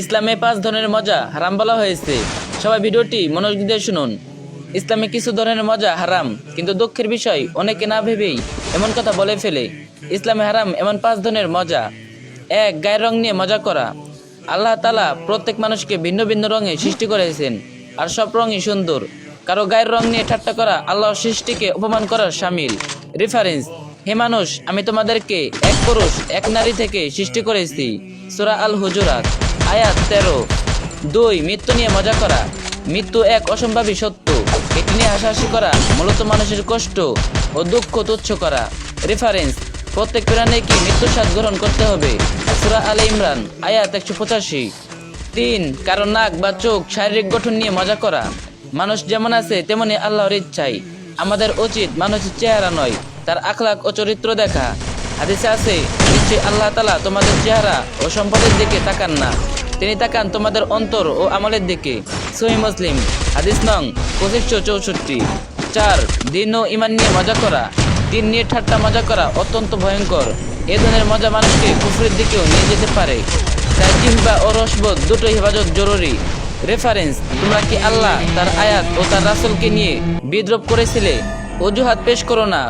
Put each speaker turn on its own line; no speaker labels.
ইসলামে 5 ধরনের মজা হারাম বলা হয়েছে। সবাই ভিডিওটি মনোযোগ দিয়ে শুনুন। ইসলামে কিছু ধরনের মজা হারাম, কিন্তু দুঃখের বিষয় অনেকে না ভেবেই এমন কথা বলে ফেলে। ইসলামে হারাম এমন 5 ধরনের মজা। 1. গায়ের রং নিয়ে মজা করা। আল্লাহ তাআলা প্রত্যেক মানুষকে ভিন্ন ভিন্ন রঙে সৃষ্টি করেছেন, আর সব রঙই সুন্দর। কারো গায়ের রং নিয়ে ঠাট্টা করা আল্লাহর সৃষ্টিকে অপমান করার শামিল। রেফারেন্স: হে মানুষ, আমি তোমাদেরকে এক পুরুষ এক নারী থেকে সৃষ্টি করেছি। সূরা আল হুজুরাত আয়াত 13। 2. মৃত্যু নিয়ে মজা করা। মৃত্যু এক অসম্ভাবী সত্য। এটি নিয়ে হাসাহাসি করা মূলত মানুষের কষ্ট ও দুঃখ তুচ্ছ করা। রেফারেন্স: প্রত্যেক প্রাণীকে মৃত্যুর স্বাদ গ্রহণ করতে হবে। সূরা আলে ইমরান আয়াত 185। 3. কারো নাক বা চোখ শারীরিক গঠন নিয়ে মজা করা। মানুষ যেমন আছে তেমনি আল্লাহর ইচ্ছাই। আমাদের উচিত মানুষের চেহারা নয়, তার আখলাক ও চরিত্র দেখা। হাদিসে আছে, নিশ্চয়ই আল্লাহ তাআলা তোমাদের চেহারা ও সম্পদের দিকে তাকান না, তিনি তাকান তোমাদের অন্তর ও আমলের দিকে। সহিহ মুসলিম হাদিস নং 2564। 4. দিন ও ঈমান নিয়ে মজা করা। দিন নিয়ে ঠাট্টা মজা করা অত্যন্ত ভয়ঙ্কর। এ ধরনের মজা মানুষকে কুফরের দিকেও নিয়ে যেতে পারে। তাই জিহ্বা ও রসবোধ দুটোই হেফাজত জরুরি। রেফারেন্স: তোমরা কি আল্লাহ, তার আয়াত ও তার রাসূলকে নিয়ে বিদ্রূপ করেছিলে? অজুহাত পেশ করো না।